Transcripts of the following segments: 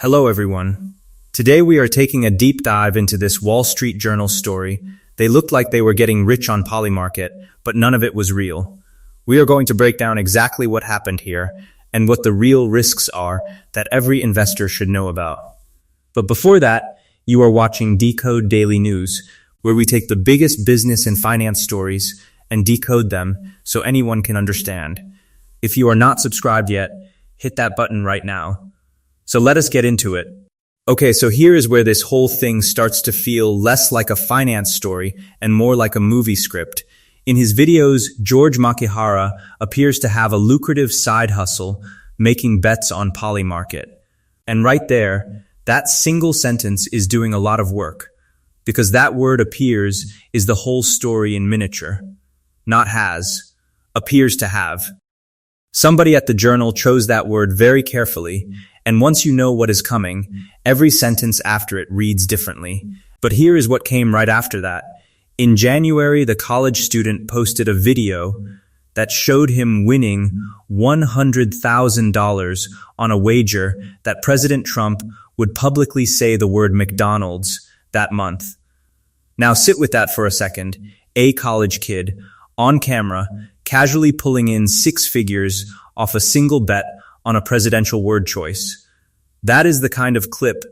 Hello, everyone. Today we are taking a deep dive into this Wall Street Journal story. They looked like they were getting rich on Polymarket, but none of it was real. We are going to break down exactly what happened here and what the real risks are that every investor should know about. But before that, you are watching Decode Daily News, where we take the biggest business and finance stories and decode them so anyone can understand. If you are not subscribed yet, hit that button right now. So let us get into it. Okay, so here is where this whole thing starts to feel less like a finance story and more like a movie script. In his videos, George Makihara appears to have a lucrative side hustle, making bets on Polymarket. And right there, that single sentence is doing a lot of work, because that word appears is the whole story in miniature. Not has, appears to have. Somebody at the Journal chose that word very carefully, and once you know what is coming, every sentence after it reads differently. But here is what came right after that. In January, the college student posted a video that showed him winning $100,000 on a wager that President Trump would publicly say the word McDonald's that month. Now sit with that for a second. A college kid, on camera, casually pulling in six figures off a single bet on a presidential word choice. That is the kind of clip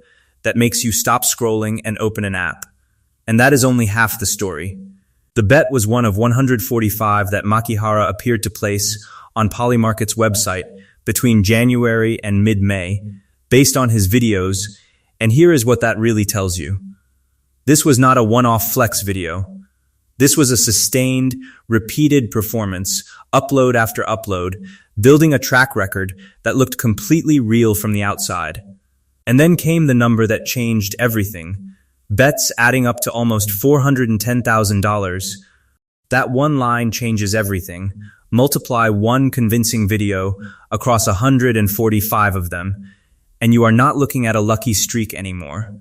that makes you stop scrolling and open an app. And that is only half the story. The bet was one of 145 that Makihara appeared to place on Polymarket's website between January and mid-May, based on his videos, and here is what that really tells you. This was not a one-off flex video. This was a sustained, repeated performance, upload after upload, building a track record that looked completely real from the outside. And then came the number that changed everything. Bets adding up to almost $410,000. That one line changes everything. Multiply one convincing video across 145 of them, and you are not looking at a lucky streak anymore.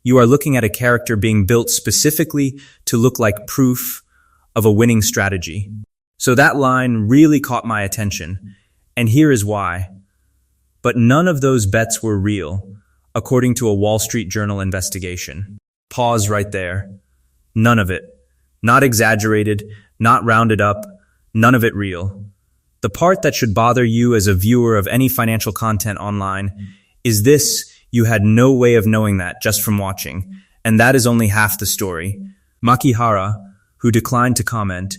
You are looking at a character being built specifically to look like proof of a winning strategy. So that line really caught my attention, and here is why. But none of those bets were real, according to a Wall Street Journal investigation. Pause right there. None of it. Not exaggerated, not rounded up, none of it real. The part that should bother you as a viewer of any financial content online is this: you had no way of knowing that just from watching, and that is only half the story. Makihara, who declined to comment,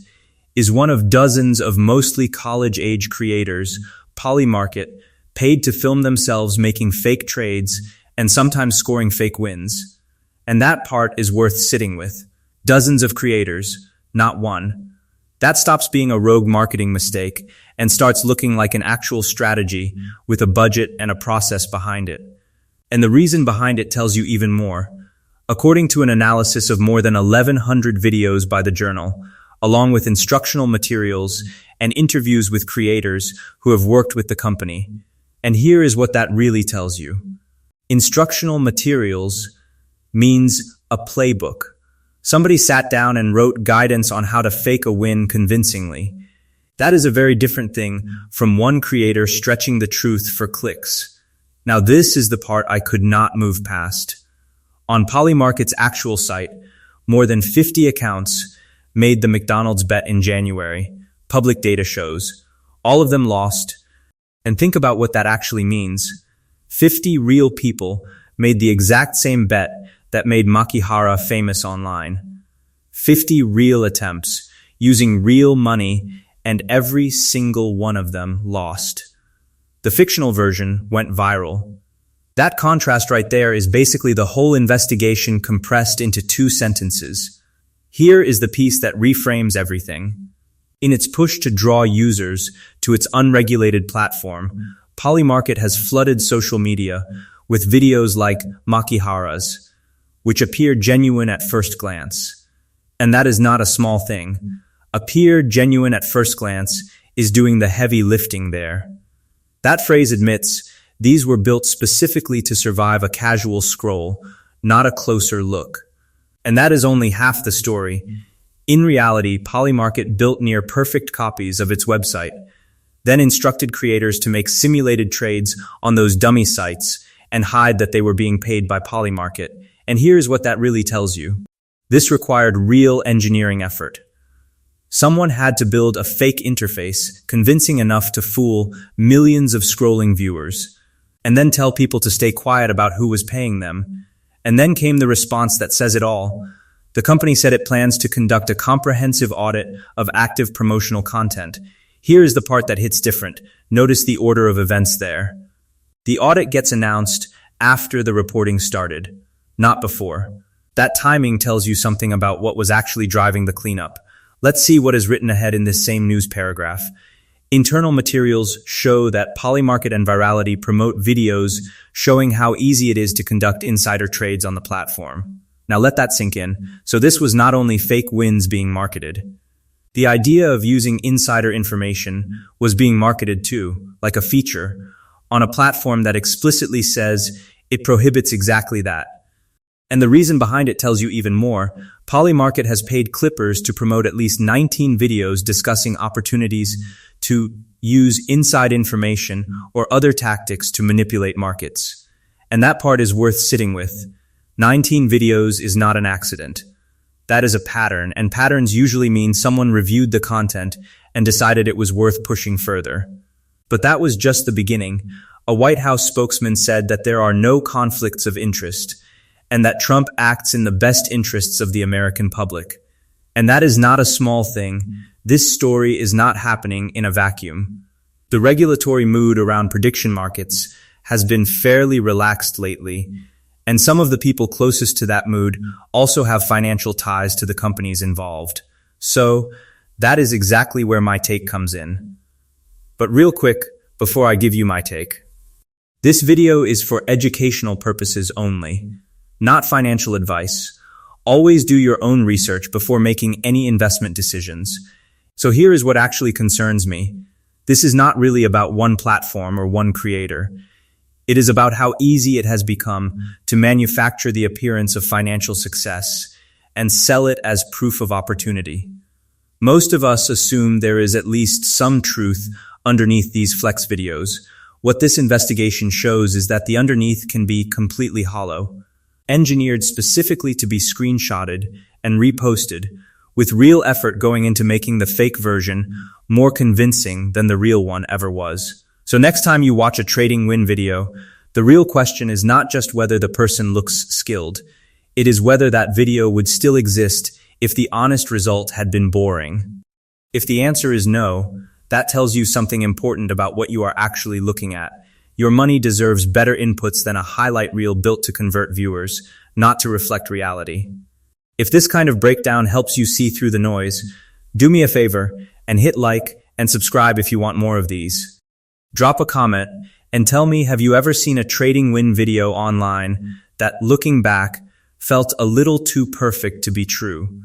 is one of dozens of mostly college-age creators, Polymarket, paid to film themselves making fake trades and sometimes scoring fake wins. And that part is worth sitting with. Dozens of creators, not one. That stops being a rogue marketing mistake and starts looking like an actual strategy with a budget and a process behind it. And the reason behind it tells you even more. According to an analysis of more than 1,100 videos by the Journal, along with instructional materials and interviews with creators who have worked with the company. And here is what that really tells you. Instructional materials means a playbook. Somebody sat down and wrote guidance on how to fake a win convincingly. That is a very different thing from one creator stretching the truth for clicks. Now this is the part I could not move past. On Polymarket's actual site, more than 50 accounts made the McDonald's bet in January. Public data shows. All of them lost. And think about what that actually means. 50 real people made the exact same bet that made Makihara famous online. 50 real attempts, using real money, and every single one of them lost. The fictional version went viral. That contrast right there is basically the whole investigation compressed into 2 sentences. Here is the piece that reframes everything. In its push to draw users to its unregulated platform, Polymarket has flooded social media with videos like Makihara's, which appear genuine at first glance. And that is not a small thing. Appear genuine at first glance is doing the heavy lifting there. That phrase admits these were built specifically to survive a casual scroll, not a closer look. And that is only half the story. In reality, Polymarket built near perfect copies of its website, then instructed creators to make simulated trades on those dummy sites and hide that they were being paid by Polymarket. And here's what that really tells you. This required real engineering effort. Someone had to build a fake interface convincing enough to fool millions of scrolling viewers, and then tell people to stay quiet about who was paying them. And then came the response that says it all. The company said it plans to conduct a comprehensive audit of active promotional content. Here is the part that hits different. Notice the order of events there. The audit gets announced after the reporting started, not before. That timing tells you something about what was actually driving the cleanup. Let's see what is written ahead in this same news paragraph. Internal materials show that Polymarket and Virality promote videos showing how easy it is to conduct insider trades on the platform. Now let that sink in. So this was not only fake wins being marketed. The idea of using insider information was being marketed too, like a feature, on a platform that explicitly says it prohibits exactly that. And the reason behind it tells you even more. Polymarket has paid clippers to promote at least 19 videos discussing opportunities to use inside information or other tactics to manipulate markets. And that part is worth sitting with. 19 videos is not an accident. That is a pattern, and patterns usually mean someone reviewed the content and decided it was worth pushing further. But that was just the beginning. A White House spokesman said that there are no conflicts of interest, and that Trump acts in the best interests of the American public. And that is not a small thing. This story is not happening in a vacuum. The regulatory mood around prediction markets has been fairly relaxed lately, and some of the people closest to that mood also have financial ties to the companies involved. So, that is exactly where my take comes in. But real quick, before I give you my take. This video is for educational purposes only, not financial advice. Always do your own research before making any investment decisions. So here is what actually concerns me. This is not really about one platform or one creator. It is about how easy it has become to manufacture the appearance of financial success and sell it as proof of opportunity. Most of us assume there is at least some truth underneath these flex videos. What this investigation shows is that the underneath can be completely hollow, engineered specifically to be screenshotted and reposted, with real effort going into making the fake version more convincing than the real one ever was. So next time you watch a trading win video, the real question is not just whether the person looks skilled. It is whether that video would still exist if the honest result had been boring. If the answer is no, that tells you something important about what you are actually looking at. Your money deserves better inputs than a highlight reel built to convert viewers, not to reflect reality. If this kind of breakdown helps you see through the noise, do me a favor and hit like and subscribe if you want more of these. Drop a comment and tell me, have you ever seen a trading win video online that, looking back, felt a little too perfect to be true?